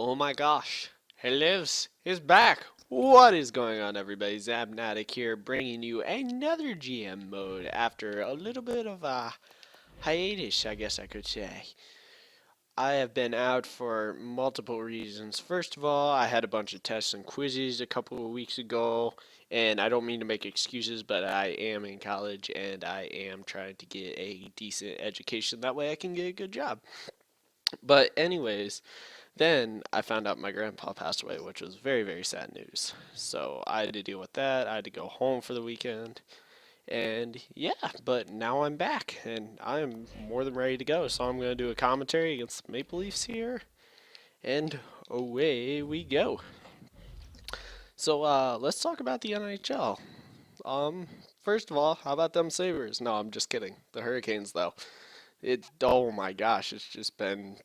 Oh my gosh, he lives. He's back. What is going on, everybody? Zapnatik here, bringing you another GM mode after a little bit of a hiatus, I guess I could say. I have been out for multiple reasons. First of all, I had a bunch of tests and quizzes a couple of weeks ago, and I don't mean to make excuses, but I am in college and I am trying to get a decent education. That way I can get a good job. But anyways, then I found out my grandpa passed away, which was very, very sad news. So I had to deal with that. I had to go home for the weekend. And yeah, but now I'm back and I'm more than ready to go. So I'm going to do a commentary against the Maple Leafs here. And away we go. So let's talk about the NHL. First of all, how about them Sabres? No, I'm just kidding. The Hurricanes, though. Oh my gosh, it's just been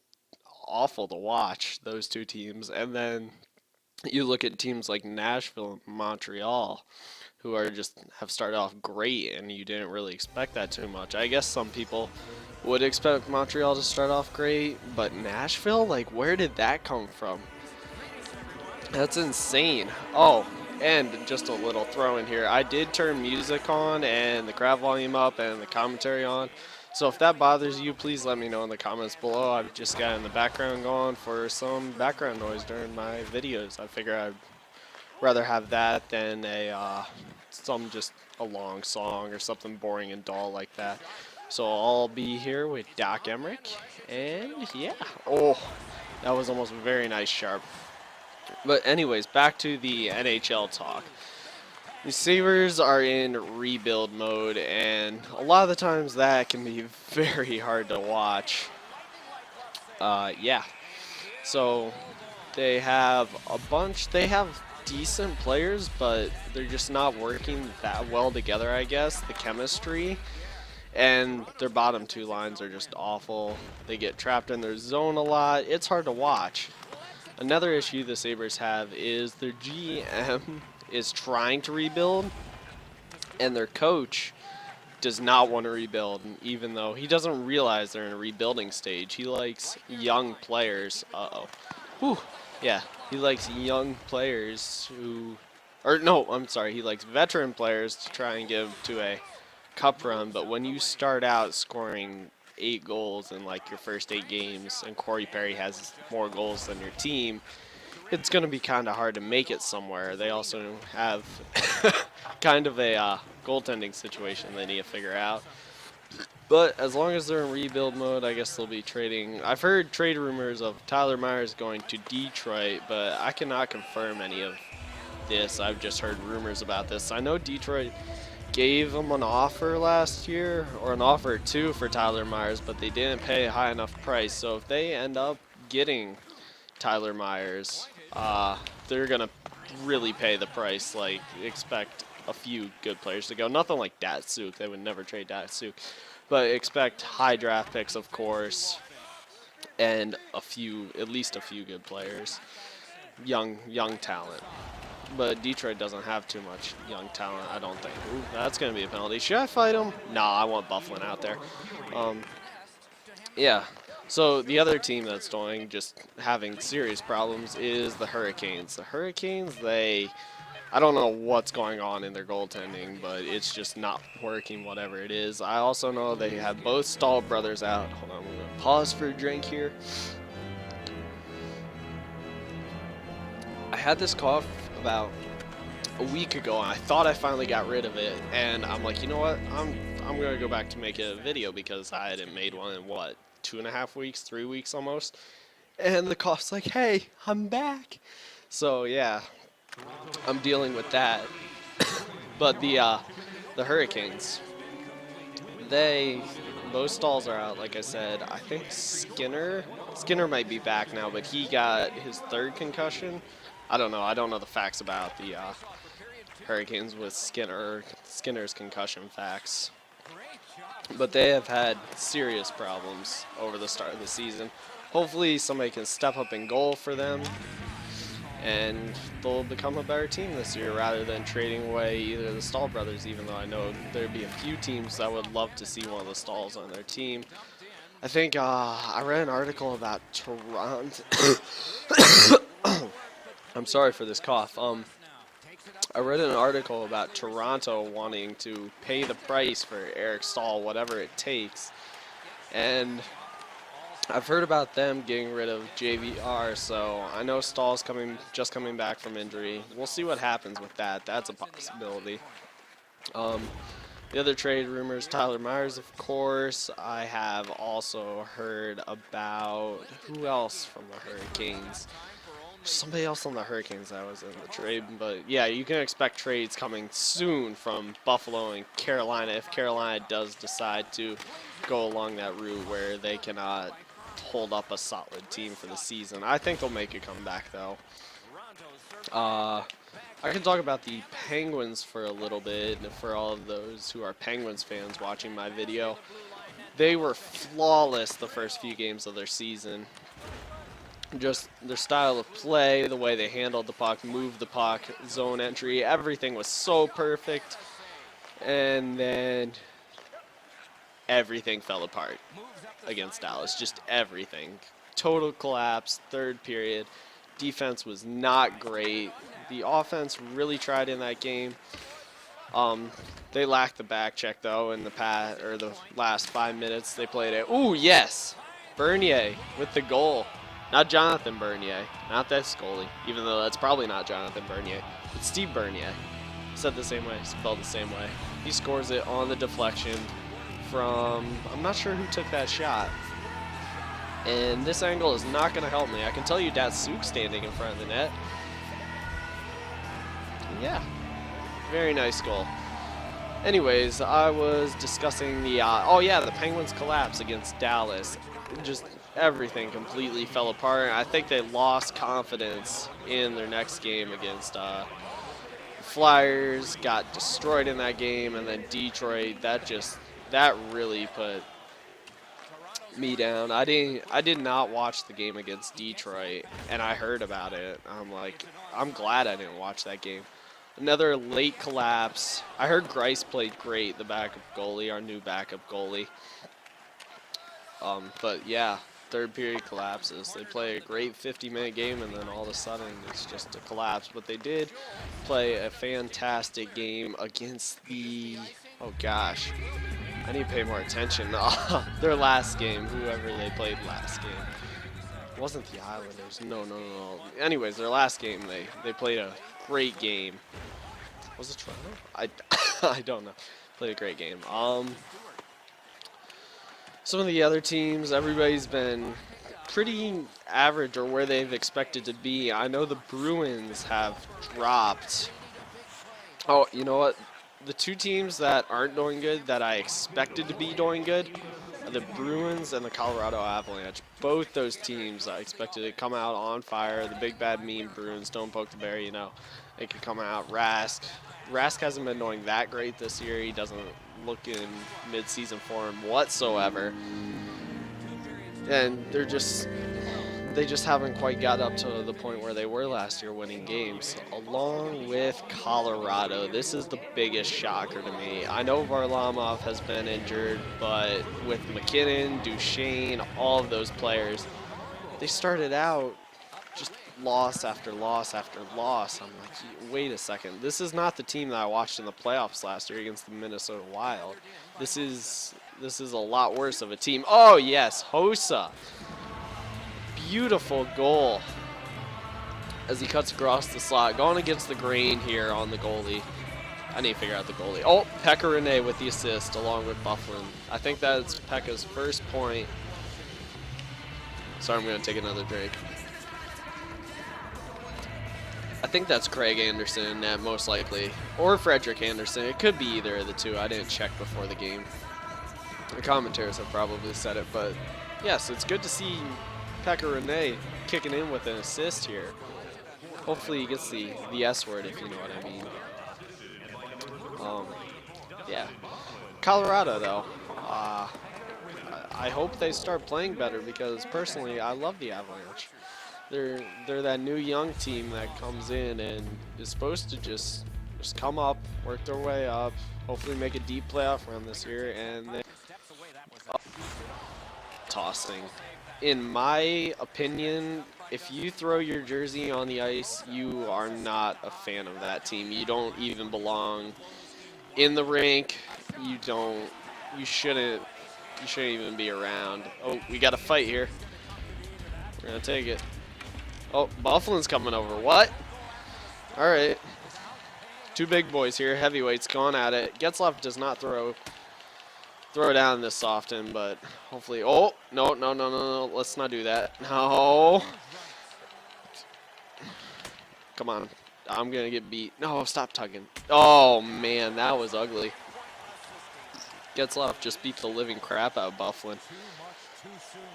awful to watch those two teams. And then you look at teams like Nashville and Montreal, who are just have started off great, and you didn't really expect that too much. I guess some people would expect Montreal to start off great, but Nashville, like, where did that come from? That's insane. Oh, and just a little throw in here. I did turn music on and the crowd volume up and the commentary on. So if that bothers you, please let me know in the comments below. I've just got in the background going for some background noise during my videos. I figure I'd rather have that than just a long song or something boring and dull like that. So I'll be here with Doc Emmerich, and yeah. Oh, that was almost very nice sharp. But anyways, back to the NHL talk. The Sabres are in rebuild mode, and a lot of the times that can be very hard to watch. Yeah. So they have they have decent players, but they're just not working that well together, I guess, the chemistry. And their bottom two lines are just awful. They get trapped in their zone a lot. It's hard to watch. Another issue the Sabres have is their GM is trying to rebuild, and their coach does not want to rebuild, even though he doesn't realize they're in a rebuilding stage. He likes young players. Whew. Yeah, he likes young players he likes veteran players to try and give to a cup run, but when you start out scoring 8 goals in like your first 8 games, and Corey Perry has more goals than your team, it's going to be kind of hard to make it somewhere. They also have kind of a goaltending situation they need to figure out. But as long as they're in rebuild mode, I guess they'll be trading. I've heard trade rumors of Tyler Myers going to Detroit, but I cannot confirm any of this. I've just heard rumors about this. I know Detroit gave him an offer last year, or an offer or two for Tyler Myers, but they didn't pay a high enough price. So if they end up getting Tyler Myers, they're going to really pay the price. Like, expect a few good players to go. Nothing like Datsuk. They would never trade Datsuk. But expect high draft picks, of course, and at least a few good players. Young talent. But Detroit doesn't have too much young talent, I don't think. Ooh, that's going to be a penalty. Should I fight him? Nah, I want Bufflin out there. Yeah. So the other team that's just having serious problems is the Hurricanes. The Hurricanes, I don't know what's going on in their goaltending, but it's just not working, whatever it is. I also know they have both Stahl brothers out. Hold on, I'm going to pause for a drink here. I had this cough about a week ago, and I thought I finally got rid of it. And I'm like, you know what? I'm going to go back to make a video because I hadn't made one in, 2.5 weeks, 3 weeks almost. And the cough's like, hey, I'm back. So, yeah. I'm dealing with that. But the Hurricanes, both Stalls are out, like I said. I think Skinner might be back now, but he got his 3rd concussion. I don't know the facts about the Hurricanes with Skinner's concussion facts. But they have had serious problems over the start of the season. Hopefully somebody can step up in goal for them, and they'll become a better team this year rather than trading away either of the Stahl brothers, even though I know there'd be a few teams that would love to see one of the Stahls on their team. I think I read an article about Toronto. I'm sorry for this cough. I read an article about Toronto wanting to pay the price for Eric Staal, whatever it takes, and I've heard about them getting rid of JVR. So I know Stahl's just coming back from injury. We'll see what happens with that. That's a possibility. The other trade rumors, Tyler Myers, of course. I have also heard about, who else from the Hurricanes? Somebody else on the Hurricanes that was in the trade. But yeah, you can expect trades coming soon from Buffalo and Carolina if Carolina does decide to go along that route where they cannot hold up a solid team for the season. I think they'll make a comeback, though. I can talk about the Penguins for a little bit, for all of those who are Penguins fans watching my video. They were flawless the first few games of their season. Just their style of play, the way they handled the puck, moved the puck, zone entry, everything was so perfect. And then everything fell apart against Dallas, just everything. Total collapse, third period. Defense was not great. The offense really tried in that game. They lacked the back check though in the last 5 minutes they played it. Ooh, yes, Bernier with the goal. Not Jonathan Bernier, not this goalie, even though that's probably not Jonathan Bernier. It's Steve Bernier. Said the same way, spelled the same way. He scores it on the deflection from, I'm not sure who took that shot. And this angle is not going to help me. I can tell you Datsuk standing in front of the net. Yeah, very nice goal. Anyways, I was discussing the, the Penguins collapse against Dallas. Just everything completely fell apart. I think they lost confidence in their next game against Flyers, got destroyed in that game, and then Detroit, that really put me down. I did not watch the game against Detroit, and I heard about it. I'm glad I didn't watch that game. Another late collapse. I heard Grice played great, the backup goalie, our new backup goalie. But yeah, third period collapses. They play a great 50-minute game, and then all of a sudden it's just a collapse. But they did play a fantastic game against the, oh gosh, I need to pay more attention. Their last game, whoever they played last game. It wasn't the Islanders. No. Anyways, their last game, they played a great game. Was it Toronto? I don't know. Played a great game. Some of the other teams, everybody's been pretty average or where they've expected to be. I know the Bruins have dropped. Oh, you know what? The two teams that aren't doing good that I expected to be doing good are the Bruins and the Colorado Avalanche. Both those teams I expected to come out on fire. The big bad mean Bruins, don't poke the bear, you know. They could come out. Rask hasn't been doing that great this year. He doesn't look in mid-season form whatsoever. And they just haven't quite got up to the point where they were last year winning games. Along with Colorado, this is the biggest shocker to me. I know Varlamov has been injured, but with McKinnon, Duchesne, all of those players, they started out just loss after loss after loss. I'm like, wait a second. This is not the team that I watched in the playoffs last year against the Minnesota Wild. This is a lot worse of a team. Oh, yes, Hossa. Beautiful goal as he cuts across the slot. Going against the grain here on the goalie. I need to figure out the goalie. Oh, Pekka Rinne with the assist along with Bufflin. I think that's Pekka's first point. Sorry, I'm going to take another drink. I think that's Craig Anderson in net, most likely. Or Frederick Anderson. It could be either of the two. I didn't check before the game. The commentators have probably said it, but yes, it's good to see Pekka Rinne kicking in with an assist here. Hopefully he gets the S word, if you know what I mean. Yeah. Colorado, though. I hope they start playing better because, personally, I love the Avalanche. They're that new young team that comes in and is supposed to just come up, work their way up, hopefully make a deep playoff run this year, and tossing. In my opinion, if you throw your jersey on the ice, you are not a fan of that team. You don't even belong in the rink. You don't. You shouldn't. You shouldn't even be around. Oh, we got a fight here. We're gonna take it. Oh, Bufflin's coming over. What? All right. Two big boys here, heavyweights going at it. Getzlaf does not throw down this often, but hopefully. Oh, no, no, no, no, no. Let's not do that. No. Come on. I'm going to get beat. No, stop tugging. Oh, man, that was ugly. Getzlaf just beat the living crap out of Bufflin.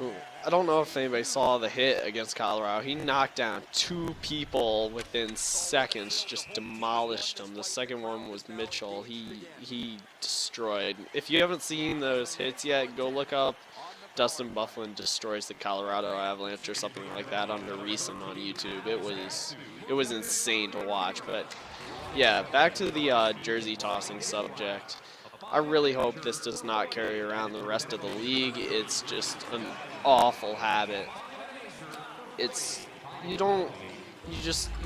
Ooh, I don't know if anybody saw the hit against Colorado. He knocked down two people within seconds, just demolished them. The second one was Mitchell. He destroyed. If you haven't seen those hits yet, go look up Dustin Bufflin destroys the Colorado Avalanche or something like that under recent on YouTube. It was insane to watch. But yeah, back to the jersey tossing subject. I really hope this does not carry around the rest of the league. It's just an awful habit. You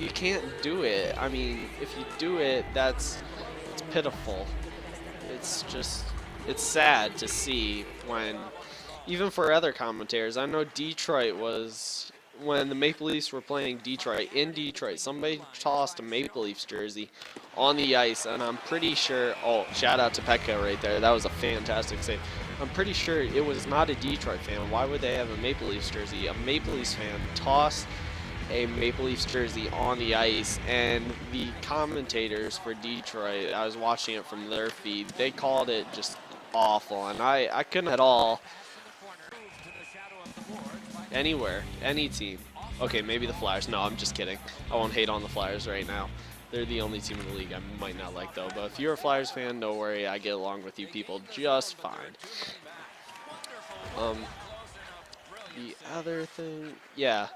can't do it. I mean, if you do it, it's pitiful. It's sad to see when, even for other commentators, I know Detroit was, when the Maple Leafs were playing Detroit, in Detroit, somebody tossed a Maple Leafs jersey on the ice, and I'm pretty sure, oh, shout out to Pekka right there. That was a fantastic save. I'm pretty sure it was not a Detroit fan. Why would they have a Maple Leafs jersey? A Maple Leafs fan tossed a Maple Leafs jersey on the ice, and the commentators for Detroit, I was watching it from their feed, they called it just awful, and I couldn't at all. Anywhere, any team. Okay, maybe the Flyers. No, I'm just kidding. I won't hate on the Flyers right now. They're the only team in the league I might not like, though. But if you're a Flyers fan, don't worry. I get along with you people just fine. The other thing, yeah.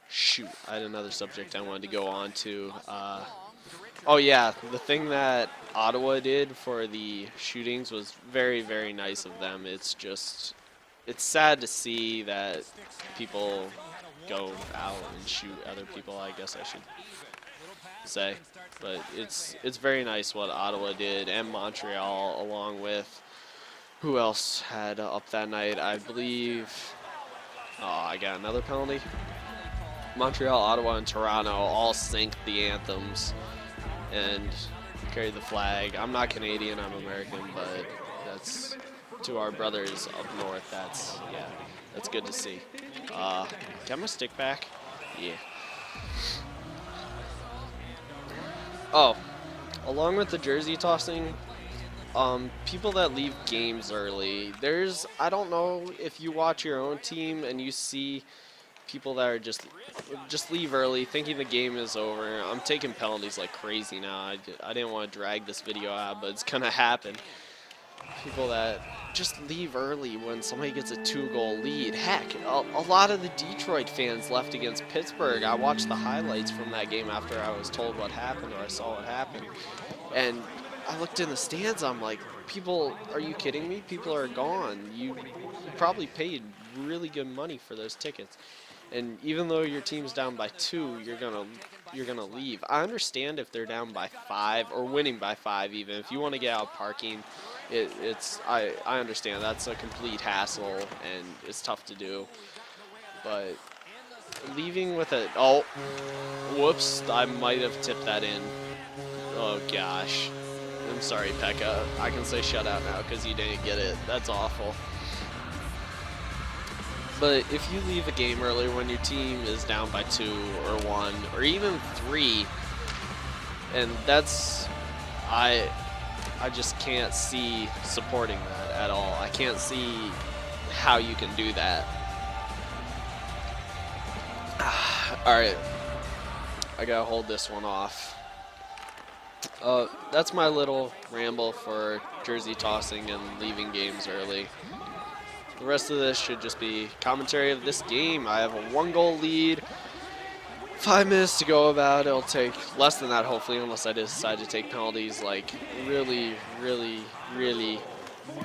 Shoot, I had another subject I wanted to go on to. Oh, yeah, the thing that Ottawa did for the shootings was very, very nice of them. It's sad to see that people go out and shoot other people, I guess I should say. But it's very nice what Ottawa did, and Montreal, along with who else had up that night. I believe, oh, I got another penalty. Montreal, Ottawa, and Toronto all synced the anthems and carried the flag. I'm not Canadian, I'm American, but that's, to our brothers up north, that's good to see. Got my stick back? Yeah. Oh, along with the jersey tossing, people that leave games early, I don't know if you watch your own team and you see people that are just leave early thinking the game is over. I'm taking penalties like crazy now. I didn't want to drag this video out, but it's gonna happen. People that just leave early when somebody gets a 2-goal lead. Heck, a lot of the Detroit fans left against Pittsburgh. I watched the highlights from that game after I was told what happened, or I saw what happened. And I looked in the stands, I'm like, people, are you kidding me? People are gone. You probably paid really good money for those tickets. And even though your team's down by 2, you're gonna leave. I understand if they're down by 5 or winning by 5 even. If you want to get out parking, I understand that's a complete hassle and it's tough to do. But leaving with whoops, I might have tipped that in. Oh gosh. I'm sorry, Pekka. I can say shutout now because you didn't get it. That's awful. But if you leave a game early when your team is down by 2 or 1 or even 3, and I just can't see supporting that at all. I can't see how you can do that. Alright. I gotta hold this one off. That's my little ramble for jersey tossing and leaving games early. The rest of this should just be commentary of this game. I have a 1-goal lead. 5 minutes to go about. It'll take less than that, hopefully, unless I decide to take penalties like really, really, really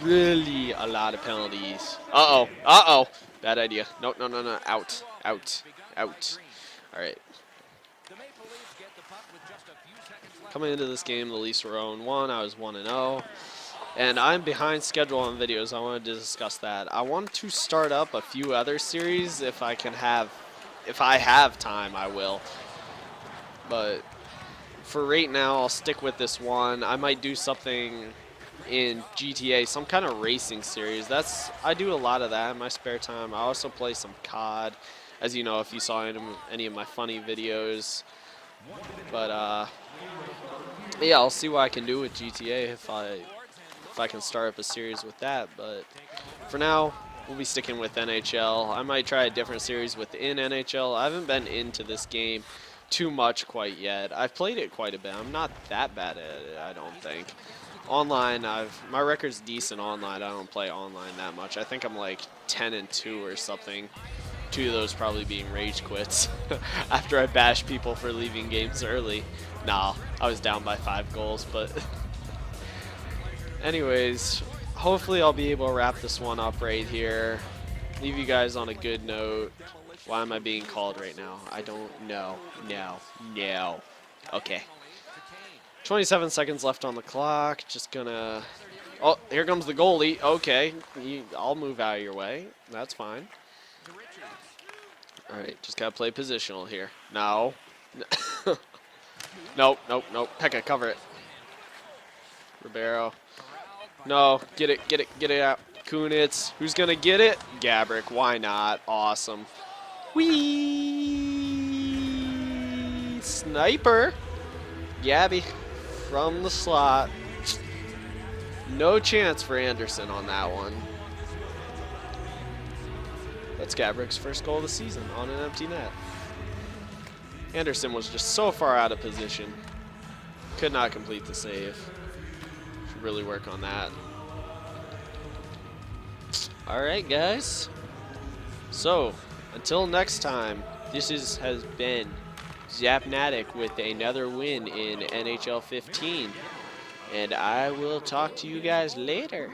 really a lot of penalties. Uh-oh. Uh-oh. Bad idea. No, no, no, no. Out. Out. Out. All right. Coming into this game, the Leafs were 0-1. I was 1-0. And I'm behind schedule on videos. I wanted to discuss that. I want to start up a few other series if I have time, I will. But for right now, I'll stick with this one. I might do something in GTA, some kind of racing series. I do a lot of that in my spare time. I also play some COD, as you know if you saw any of my funny videos. But yeah, I'll see what I can do with GTA if I can start up a series with that. But for now, we'll be sticking with NHL. I might try a different series within NHL. I haven't been into this game too much quite yet. I've played it quite a bit. I'm not that bad at it, I don't think. Online, my record's decent online. I don't play online that much. I think I'm like 10-2 or something. 2 of those probably being rage quits after I bashed people for leaving games early. Nah, I was down by 5 goals, but anyways, hopefully I'll be able to wrap this one up right here. Leave you guys on a good note. Why am I being called right now? I don't know. No. Okay. 27 seconds left on the clock. Just gonna... Oh, here comes the goalie. Okay. I'll move out of your way. That's fine. All right. Just gotta play positional here. No. Nope. Pekka, cover it. Ribeiro. No. Get it out. Kunitz. Who's gonna get it? Gabrick. Why not? Awesome. Whee! Sniper. Gabby from the slot. No chance for Anderson on that one. That's Gabrick's first goal of the season on an empty net. Anderson was just so far out of position. Could not complete the save. Should really work on that. Alright, guys. So, until next time, this has been Zapnatik with another win in NHL 15. And I will talk to you guys later.